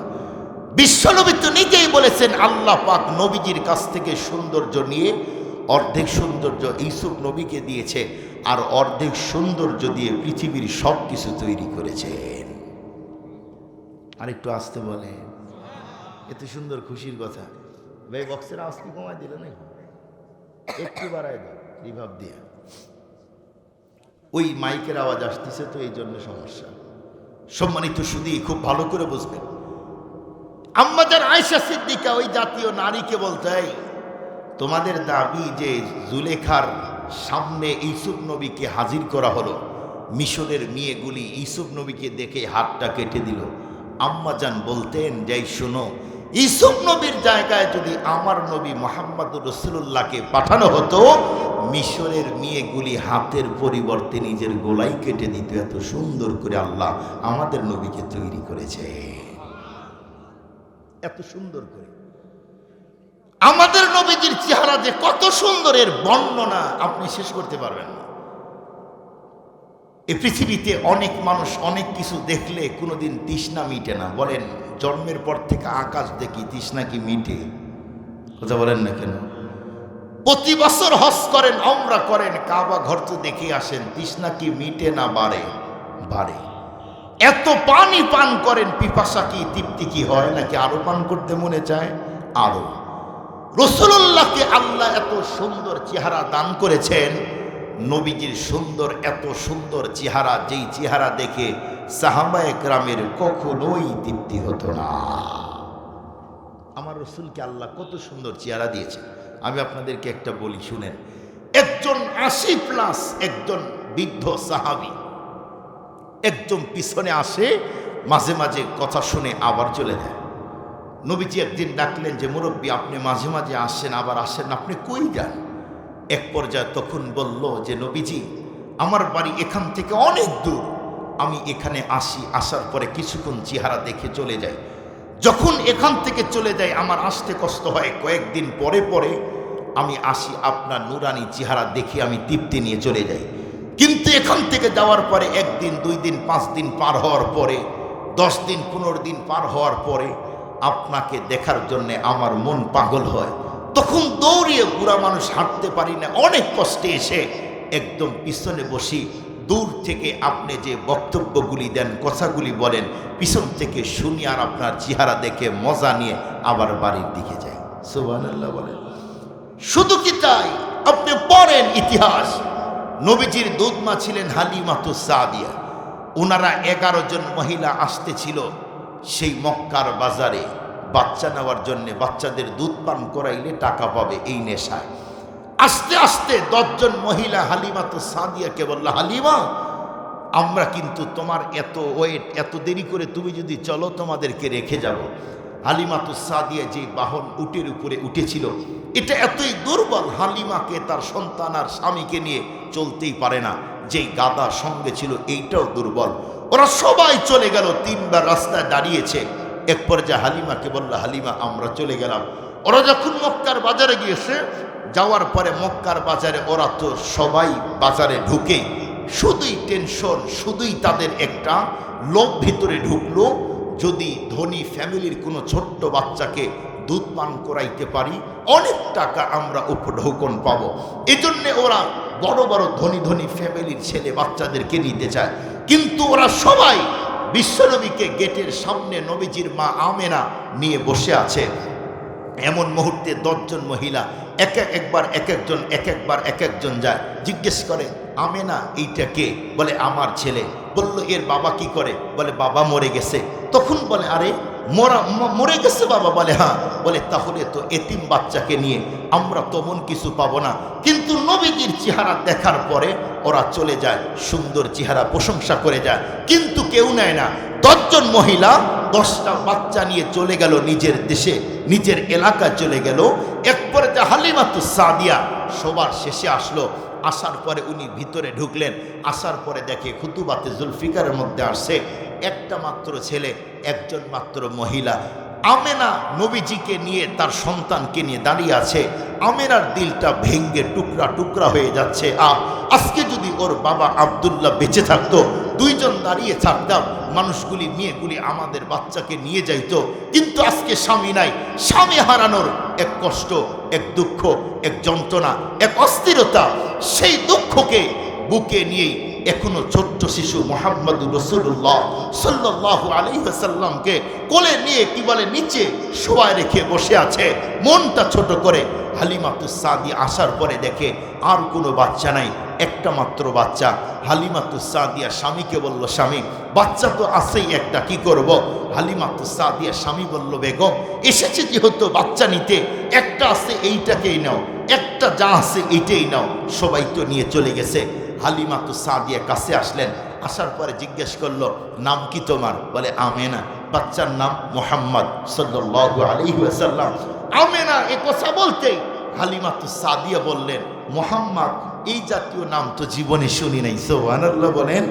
A: বিশ্বনবী তো নিজেই বলেছেন আল্লাহ পাক নবীজির কাছ থেকে সৌন্দর্য নিয়ে অর্ধেক সৌন্দর্য ইউসুফ নবীকে দিয়েছে, আর অর্ধেক সৌন্দর্য দিয়ে পৃথিবীর সব কিছু তৈরি করেছেন। আর একটু আসতে বলে, এত সুন্দর খুশির কথা। ভাই বক্সের আওয়াজ কি কমায় দিল নাকি? একটু বাড়ায় দাও রিভাব দিয়ে। ওই মাইকের আওয়াজ আসতেছে তো এই জন্য সমস্যা। সম্মানিত শুধু খুব ভালো করে বুঝবেন, আম্মা যান আয়েশা সিদ্দিকা ওই জাতীয় নারীকে বলতে তোমাদের দাবি যে জুলেখার সামনে ইউসুফ নবীকে হাজির করা হলো, মিশরের মেয়েগুলি ইউসুফ নবীকে দেখে হাতটা কেটে দিল। আম্মা যান বলতেন যাই শোনো, ইউসুফ নবীর জায়গায় যদি আমার নবী মুহাম্মদুর রাসূলুল্লাহকে পাঠানো হতো, মিশরের মেয়েগুলি হাতের পরিবর্তে নিজের গলায় কেটে দিত। এত সুন্দর করে আল্লাহ আমাদের নবীকে তৈরি করেছে, এত সুন্দর করে। আমাদের নবীজির চেহারা যে কত সুন্দর এর বর্ণনা আপনি শেষ করতে পারবেন না। এই পৃথিবীতে অনেক মানুষ অনেক কিছু দেখলে কোনোদিন তৃষ্ণা মিটে না। বলেন জন্মের পর থেকে আকাশ দেখি, তৃষ্ণা কি মিটে? কথা বলেন না কেন? প্রতি বছর হজ করেন, উমরা করেন, কাবা ঘর তো দেখে আসেন, তৃষ্ণা কি মিটে না বাড়ে? বাড়ে। এত পানি পান করেন, পিপাসা কি তৃপ্তি কি হয় নাকি আরো পান করতে মনে চায়? আরো। রাসূলুল্লাহকে আল্লাহ এত সুন্দর চেহারা দান করেছেন, নবীজির সুন্দর এত সুন্দর চেহারা, যেই চেহারা দেখে সাহাবায়ে কেরামের কখনোই তৃপ্তি হতো না। আমার রাসূলকে আল্লাহ কত সুন্দর চেহারা দিয়েছে। আমি আপনাদেরকে একটা বলি শুনেন। একজন 80+ একজন বৃদ্ধ সাহাবী একদম পিছনে আসে, মাঝে মাঝে কথা শুনে আবার চলে যায়। নবীজি একদিন ডাকলেন যে মুরব্বী আপনি মাঝে মাঝে আসেন আবার আসেন, আপনি কই যান? এক পর্যায়ে তখন বলল যে নবীজি আমার বাড়ি এখান থেকে অনেক দূর, আমি এখানে আসি, আসার পরে কিছুক্ষণ চেহারা দেখে চলে যাই। যখন এখান থেকে চলে যাই আমার আসতে কষ্ট হয়, কয়েকদিন পরে পরে আমি আসি, আপনার নুরানি চেহারা দেখে আমি তৃপ্তি নিয়ে চলে যাই। কিন্তু এখান থেকে যাওয়ার পরে 1 দিন 2 দিন 5 দিন পার হওয়ার পরে, 10 দিন 15 দিন পার হওয়ার পরে আপনাকে দেখার জন্যে আমার মন পাগল হয়। তখন দৌড়িয়ে বুড়া মানুষ হাঁটতে পারি না, অনেক কষ্টে এসে একদম পিছনে বসি, দূর থেকে আপনি যে বক্তব্যগুলি দেন, কথাগুলি বলেন, পিছন থেকে শুনি আর আপনার চেহারা দেখে মজা নিয়ে আবার বাড়ির দিকে যাই। সুবহানাল্লাহ বলেন। শুধু কি তাই, আপনি পড়েন ইতিহাস, নবীজির দুধমা ছিলেন হালিমাতুস সাদিয়া। ওনারা 11 জন মহিলা আসতেছিল সেই মক্কার বাজারে বাচ্চা নেওয়ার জন্য, বাচ্চাদের দুধ পান করাইলে টাকা পাবে এই নেশায়। আস্তে আস্তে 10 জন মহিলা হালিমাতুস সাদিয়াকে বলল, হালিমা আমরা কিন্তু তোমার এত ওয়েট, এত দেরি করে তুমি যদি চলো তোমাদেরকে রেখে যাব। হালিমাতুস সাদিয়া যে বাহন উটের উপরে উঠেছিল এটা এতই দুর্বল, হালিমাকে তার সন্তান আর স্বামীকে নিয়ে চলতেই পারে না। যেই গাদা সঙ্গে ছিল এইটাও দুর্বল। ওরা সবাই চলে গেল, 3 বার রাস্তায় দাঁড়িয়েছে। এক পর্যায়ে হালিমাকে বলল, হালিমা আমরা চলে গেলাম। ওরা যখন মক্কার বাজারে গিয়েছে, যাওয়ার পরে মক্কার বাজারে ওরা তো সবাই বাজারে ঢুকে শুধুই টেনশন, শুধুই তাদের একটা লোভ ভিতরে ঢুকলো, যদি ধনী ফ্যামিলির কোনো ছোট্ট বাচ্চাকে দুধ পান করাইতে পারি অনেক টাকা আমরা উপঢৌকন পাবো। এজন্য ওরা বড় বড় ধনী ধনী ফ্যামিলির ছেলে বাচ্চাদেরকে নিতে চায়। কিন্তু ওরা সবাই বিশ্বনবীকে গেটের সামনে নবীজির মা আমেনা নিয়ে বসে আছে। এমন মুহূর্তে 10 জন মহিলা এক একজন যায়, জিজ্ঞেস করে আমেনা এইটা কে? বলে আমার ছেলে। বলল এর বাবা কি করে? বলে বাবা মরে গেছে। তখন বলে আরে মরে গেছে বাবা? বলে হ্যাঁ। বলে তাহলে তো এতিম বাচ্চাকে নিয়ে আমরা তেমন কিছু পাবো না। কিন্তু নবীজির চেহারা দেখার পরে ওরা চলে যায়, সুন্দর চেহারা প্রশংসা করে যায়, কিন্তু কেউ নেয় না। 10 জন মহিলা 10টা বাচ্চা নিয়ে চলে গেল নিজের দেশে, নিজের এলাকায় চলে গেল। একবারে হালিমাতুস সাদিয়া সবার শেষে আসলো। আসার পরে উনি ভিতরে ঢুকলেন। আসার পরে দেখে খুতুবাতে জুলফিকারের মধ্যে আসছে একটা মাত্র ছেলে, একজন মাত্র মহিলা। আমেনা নবীজিকে নিয়ে তার সন্তানকে নিয়ে দাঁড়িয়ে আছে। আমেনার দিলটা ভেঙ্গে টুকরা টুকরা হয়ে যাচ্ছে। আজকে যদি ওর বাবা আব্দুল্লাহ বেঁচে থাকতো, 2 জন দাঁড়িয়ে থাকতাম, মানুষগুলি মেয়েগুলি আমাদের বাচ্চাকে নিয়ে যাইতো। কিন্তু আজকে স্বামী নাই, স্বামী হারানোর এক কষ্ট, এক দুঃখ, এক যন্ত্রণা, এক অস্থিরতা, সেই দুঃখকে বুকে নিয়েই এখনো ছোট্ট শিশু মুহাম্মদুর রাসূলুল্লাহ সাল্লাল্লাহু আলাইহি ওয়াসাল্লামকে কোলে নিয়ে কি বলে নিচে শোয়ায় রেখে বসে আছে, মনটা ছোট করে। হালিমাতুস সাদিয়া আসার পরে দেখে আর কোনো বাচ্চা নাই, একটা মাত্র বাচ্চা। হালিমাতুস সাদিয়া স্বামীকে বলল, স্বামী বাচ্চা তো আছেই একটা, কি করব? হালিমাতুস সাদিয়া স্বামী বলল, বেগম এসেছে যেহেতু বাচ্চা নিতে, একটা আছে এইটাকেই নাও, একটা যা আছে এইটাই নাও। সবাই তো নিয়ে চলে গেছে। হালিমাতুস সাদিয়া কাছে আসলেন, আসার পরে জিজ্ঞেস করলো নাম কি তোমার? বলে আমেনা। বাচ্চার নাম মুহাম্মদ সাল্লাল্লাহু আলাইহি ওয়াসাল্লাম। আমেনা এ কথা বলতেই হালিমাতুস সাদিয়া বললেন, মুহাম্মদ এই জাতীয় নাম তো জীবনে শুনি নাই। সুবহানাল্লাহ বলেন।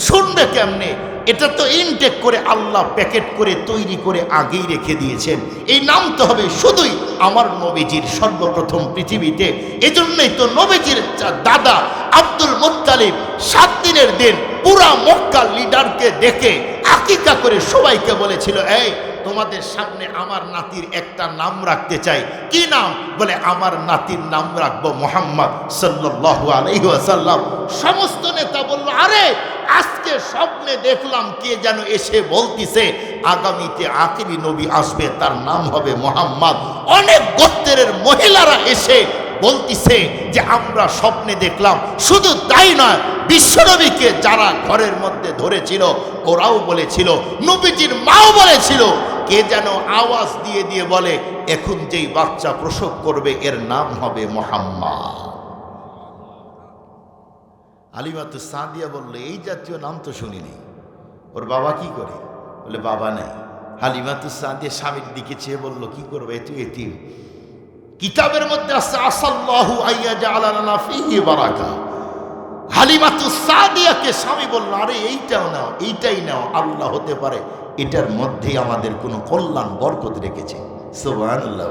A: শুনবে কেমনে? এটা তো ইনটেক করে আল্লাহ প্যাকেট করে তৈরি করে আগেই রেখে দিয়েছেন। এই নাম তো হবে শুধুই আমার নবীজির সর্বপ্রথম পৃথিবীতে। এজন্যই তো নবীজির দাদা আব্দুল মুত্তালিব 7 দিনের দিন পুরা মক্কার লিডারকে ডেকে আকিকা করে সবাইকে বলেছিল, এই তোমাদের সামনে আমার নাতির একটা নাম রাখতে চাই। কি নাম? বলে আমার নাতির নাম রাখবো মুহাম্মদ সাল্লাল্লাহু আলাইহি ওয়াসাল্লাম। সমস্ত নেতা বলল, আরে আজকে স্বপ্নে দেখলাম কে যেন এসে বলতিছে আগামীতে আখিরি নবী আসবে, তার নাম হবে মুহাম্মদ। অনেক গোত্রের মহিলারা এসে বলতিছে যে আমরা স্বপ্নে দেখলাম। শুধু তাই নয়, বিশ্বনবীকে যারা ঘরের মধ্যে ধরেছিল ওরাও বলেছিল, নবীজির মাও বলেছিল। কে যেন আওয়াজ দিয়ে দিয়ে বলে এখন যেই বাচ্চা প্রসব করবে এর নাম হবে মুহাম্মদ। হালিমাতুস সাদিয়া বলল, এই জাতীয় নাম তো শুনিনি। ওর বাবা কি করে? বলে বাবা নাই। হালিমাতুস সাদিয়া স্বামীর দিকে চেয়ে বলল, কি করবে? এ তুই এতিম। কিতাবের মধ্যে আছে আসাল্লাহু আইয়া জাআলানা ফীহি বারাকা। হালিমাতুস সাদিয়াকে স্বামী বলল, আরে এইটাও নাও, এইটাই নাও, আল্লাহ হতে পারে এটার মধ্যেই আমাদের কোনো কল্যাণ বরকত রেখেছে। সুবহানাল্লাহ।